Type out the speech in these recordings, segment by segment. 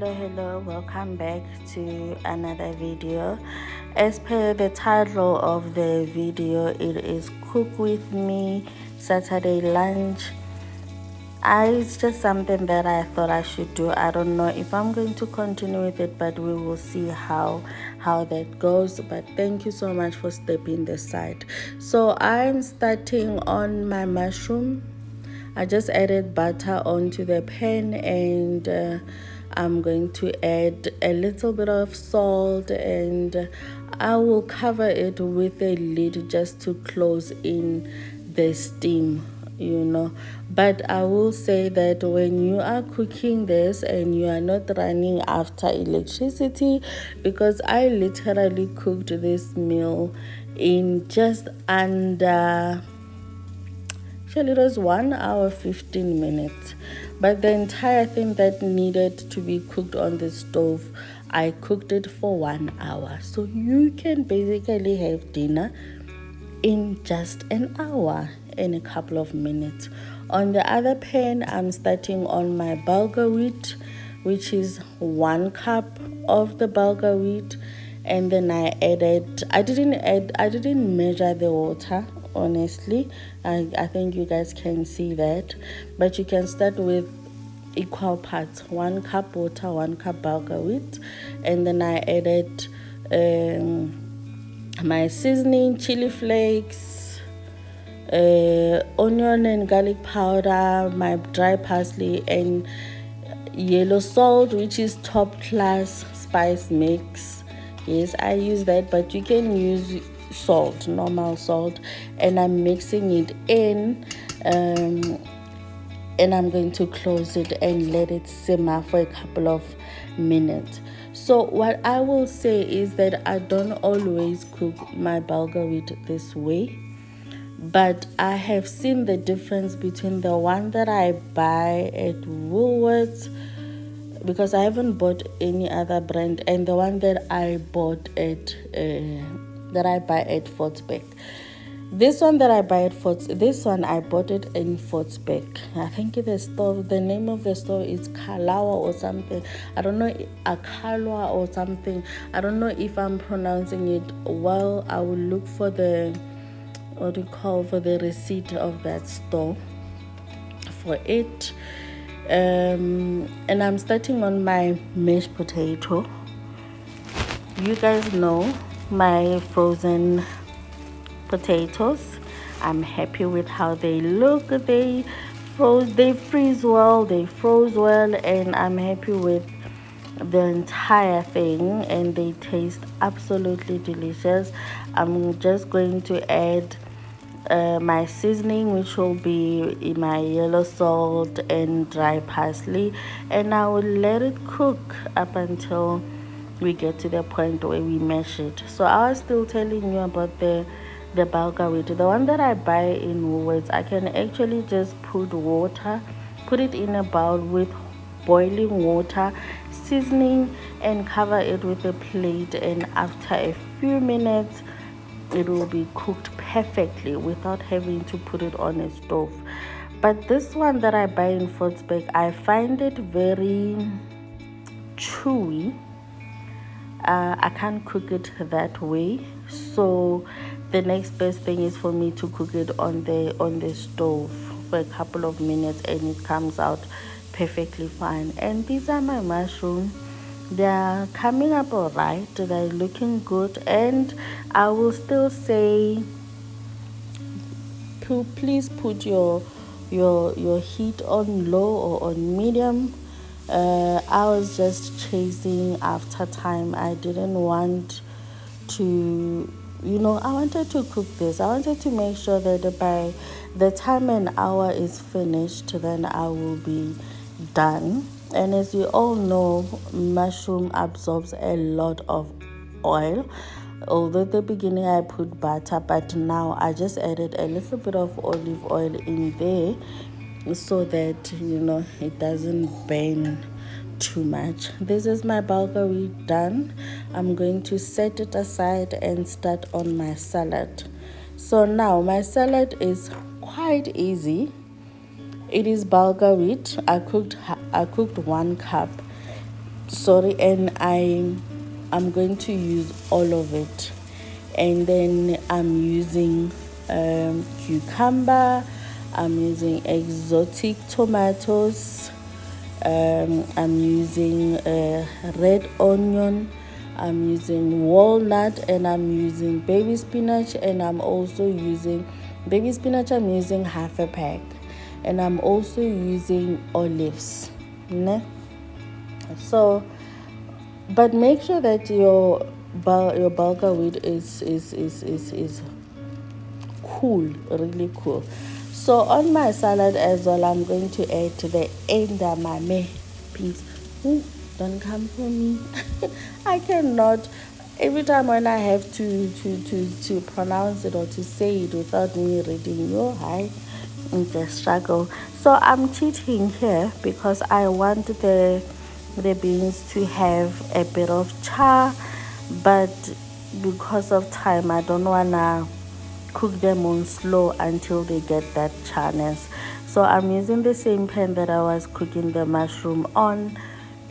hello, welcome back to another video. As per the title of the video, it is Cook With Me Saturday Lunch. It's just something that I thought I should do. I don't know if I'm going to continue with it, but we will see how that goes. But thank you so much for stepping aside. So I'm starting on my mushroom. I just added butter onto the pan, and I'm going to add a little bit of salt, and I will cover it with a lid just to close in the steam, but I will say that when you are cooking this and you are not running after electricity, because I literally cooked this meal in just under, actually it was 1 hour 15 minutes, but the entire thing that needed to be cooked on the stove, I cooked it for 1 hour. So you can basically have dinner in just an hour and a couple of minutes. On the other pan, I'm starting on my bulgur wheat, which is 1 cup of the bulgur wheat, and then I didn't measure the water, honestly. I think you guys can see that, but you can start with equal parts: 1 cup water, 1 cup bulgur wheat, and then I added my seasoning, chili flakes, onion and garlic powder, my dry parsley, and yellow salt, which is top class spice mix. Yes, I use that, but you can use salt, normal salt, and I'm mixing it in, and I'm going to close it and let it simmer for a couple of minutes. So what I will say is that I don't always cook my bulgur wheat this way, but I have seen the difference between the one that I buy at Woolworths, because I haven't bought any other brand, and the one that I bought at that I buy at Fortsbeck. This one that I buy at this one I bought it in Fortsbeck. I think the name of the store is Kalawa or something. I don't know, Akalwa or something. I don't know if I'm pronouncing it well. I will look for the receipt of that store for it. And I'm starting on my mashed potato. You guys know my frozen potatoes. I'm happy with how they look. They freeze well, they froze well, and I'm happy with the entire thing, and they taste absolutely delicious. I'm just going to add my seasoning, which will be my yellow salt and dry parsley, and I will let it cook up until we get to the point where we mash it. So I was still telling you about the bulgur wheat. The one that I buy in Woolworths, I can actually just put it in a bowl with boiling water, seasoning, and cover it with a plate, and after a few minutes it will be cooked perfectly without having to put it on a stove. But this one that I buy in Fortsbeck, I find it very chewy. I can't cook it that way, so the next best thing is for me to cook it on the stove for a couple of minutes, and it comes out perfectly fine. And these are my mushrooms. They are coming up all right. They're looking good, and I will still say, please put your heat on low or on medium. I was just chasing after time. I didn't want to, I wanted to cook this. I wanted to make sure that by the time an hour is finished, then I will be done. And as you all know, mushroom absorbs a lot of oil. Although at the beginning I put butter, but now I just added a little bit of olive oil in there so that it doesn't burn too much. This is my bulgur wheat done. I'm going to set it aside and start on my salad. So now my salad is quite easy. It is bulgur wheat. I cooked 1 cup. sorry, and I'm going to use all of it. And then I'm using cucumber, I'm using exotic tomatoes, I'm using red onion, I'm using walnut, and I'm using baby spinach, and I'm also using baby spinach. I'm using half a pack, and I'm also using olives. Ne? So, but make sure that your bulgur wheat is cool, really cool. So on my salad as well, I'm going to add the edamame. Please, ooh, don't come for me. I cannot. Every time when I have to pronounce it or to say it without me reading your high, the struggle. So I'm cheating here because I want the beans to have a bit of char, but because of time, I don't wanna cook them on slow until they get that charness. So I'm using the same pan that I was cooking the mushroom on,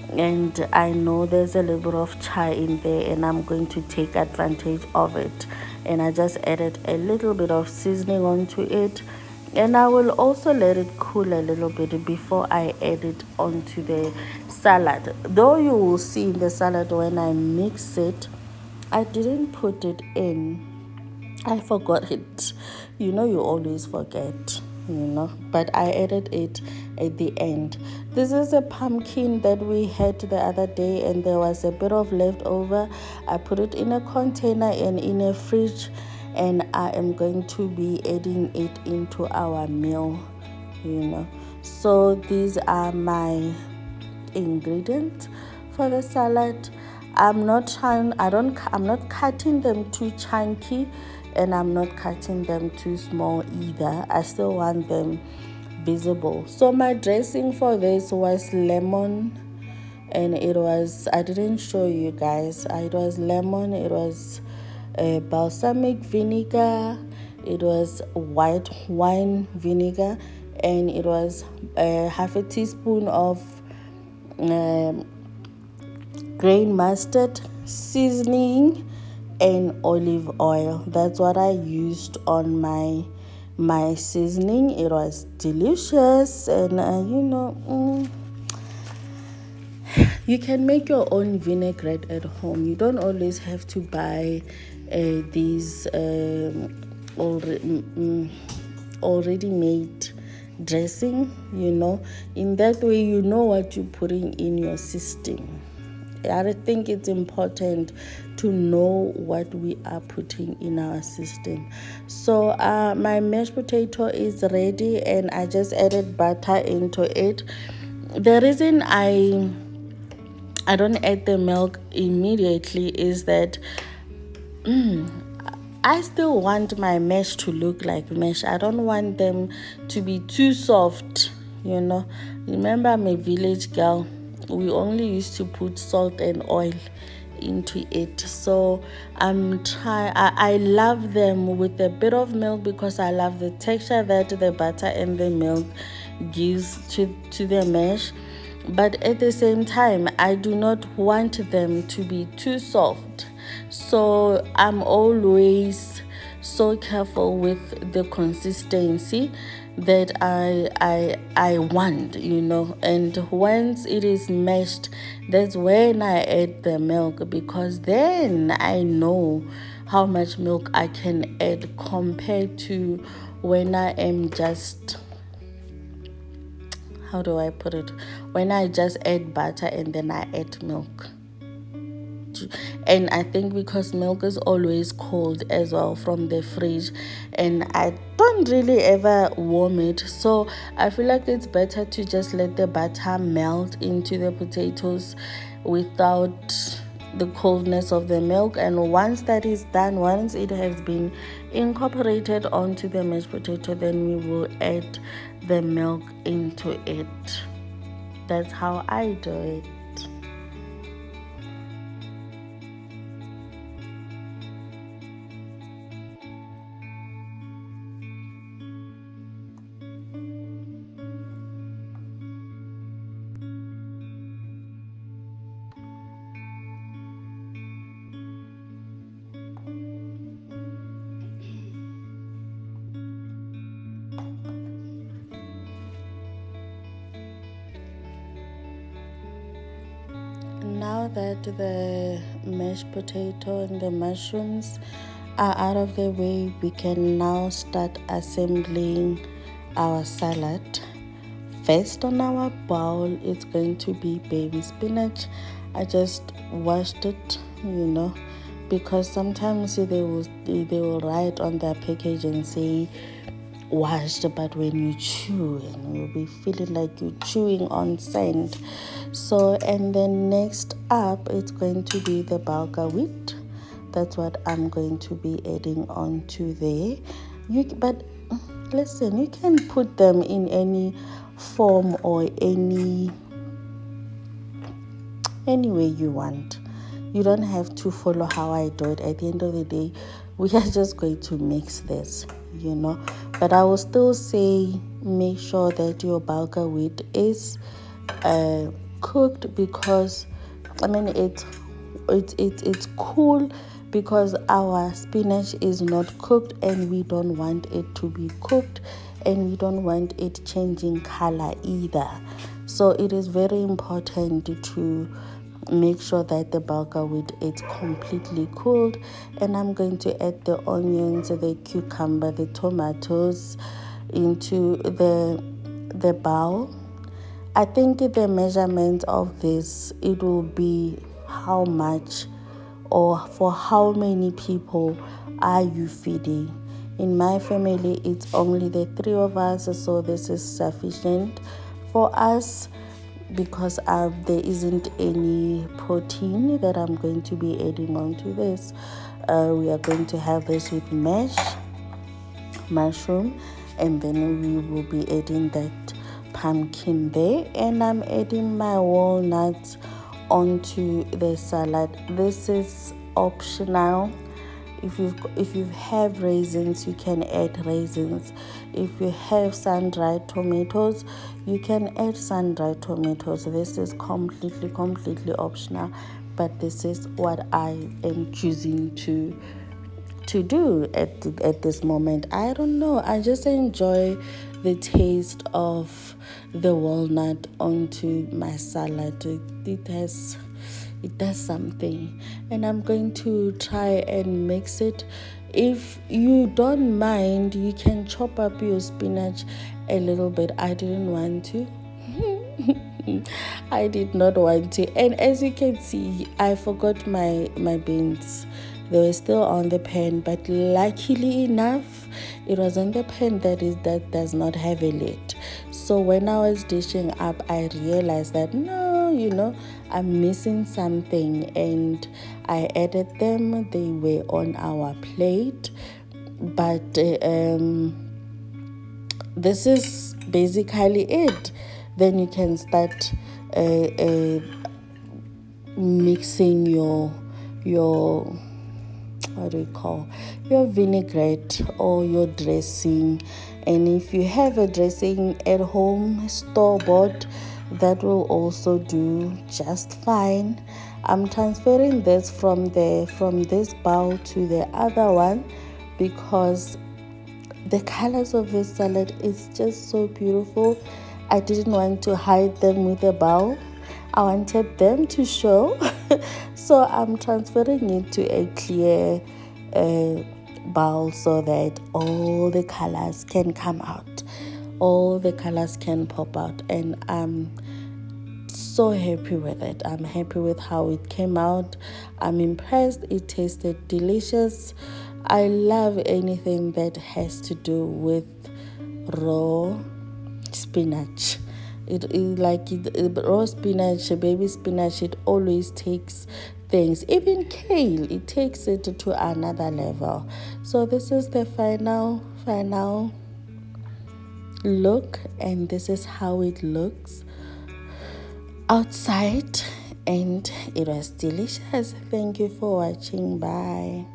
and I know there's a little bit of char in there, and I'm going to take advantage of it. And I just added a little bit of seasoning onto it, and I will also let it cool a little bit before I add it onto the salad. Though you will see in the salad when I mix it, I didn't put it in. I forgot it. You always forget. But I added it at the end. This is a pumpkin that we had the other day, and there was a bit of leftover. I put it in a container and in a fridge, and I am going to be adding it into our meal. So these are my ingredients for the salad. I'm not cutting them too chunky, and I'm not cutting them too small either. I still want them visible. So my dressing for this was lemon, and I didn't show you guys. It was lemon, it was balsamic vinegar, it was white wine vinegar, and it was half a teaspoon of grain mustard seasoning and olive oil. That's what I used on my seasoning. It was delicious, and you can make your own vinaigrette at home. You don't always have to buy these already made dressing. In that way, you know what you're putting in your system. I think it's important to know what we are putting in our system. So my mashed potato is ready, and I just added butter into it. The reason I don't add the milk immediately is that I still want my mesh to look like mesh. I don't want them to be too soft. Remember, I'm a village girl. We only used to put salt and oil into it. So I love them with a bit of milk because I love the texture that the butter and the milk gives to the mesh. But at the same time, I do not want them to be too soft. So I'm always so careful with the consistency that I want, and once it is mashed, that's when I add the milk, because then I know how much milk I can add compared to when I am just, how do I put it, when I just add butter and then I add milk. And I think because milk is always cold as well from the fridge, and I don't really ever warm it, so I feel like it's better to just let the butter melt into the potatoes without the coldness of the milk. And once that is done, once it has been incorporated onto the mashed potato, then we will add the milk into it. That's how I do it. now that the mashed potato and the mushrooms are out of the way, we can now start assembling our salad. First on our bowl, it's going to be baby spinach. I just washed it, because sometimes they will write on their package and say washed, but when you chew, and you'll be feeling like you're chewing on sand. So, and then next up, it's going to be the bulgur wheat. That's what I'm going to be adding on to there. But listen, you can put them in any form or any way you want. You don't have to follow how I do it. At the end of the day, we are just going to mix this, But I will still say make sure that your bulgur wheat is cooked, because it's cool, because our spinach is not cooked and we don't want it to be cooked, and we don't want it changing color either. So it is very important to make sure that the bulgur wheat is completely cooled. And I'm going to add the onions, the cucumber, the tomatoes into the bowl. I think the measurement of this, it will be how much or for how many people are you feeding. In my family, it's only the 3 of us, so this is sufficient for us, because there isn't any protein that I'm going to be adding onto this. We are going to have this with mushroom, and then we will be adding that pumpkin there, and I'm adding my walnuts onto the salad. This is optional. If you have raisins, you can add raisins. If you have sun-dried tomatoes, you can add sun-dried tomatoes. This is completely optional, but this is what I am choosing to do at this moment. I don't know, I just enjoy the taste of the walnut onto my salad. It does something, and I'm going to try and mix it. If you don't mind, you can chop up your spinach a little bit. I didn't want to. I did not want to, and as you can see, I forgot my beans. They were still on the pan, but luckily enough, it was on the pan that does not have a lid. So when I was dishing up, I realized that no, I'm missing something, and I added them. They were on our plate, but this is basically it. Then you can start mixing your what do you call your vinaigrette or your dressing. And if you have a dressing at home, store-bought, that will also do just fine. I'm transferring this from this bowl to the other one, because the colors of this salad is just so beautiful. I didn't want to hide them with a bowl. I wanted them to show. So I'm transferring it to a clear bowl so that all the colors can come out. All the colors can pop out. And I'm so happy with it. I'm happy with how it came out. I'm impressed. It tasted delicious. I love anything that has to do with raw spinach. Raw spinach, baby spinach, it always takes things. Even kale, it takes it to another level. So this is the final look, and this is how it looks outside, and it was delicious. Thank you for watching. Bye.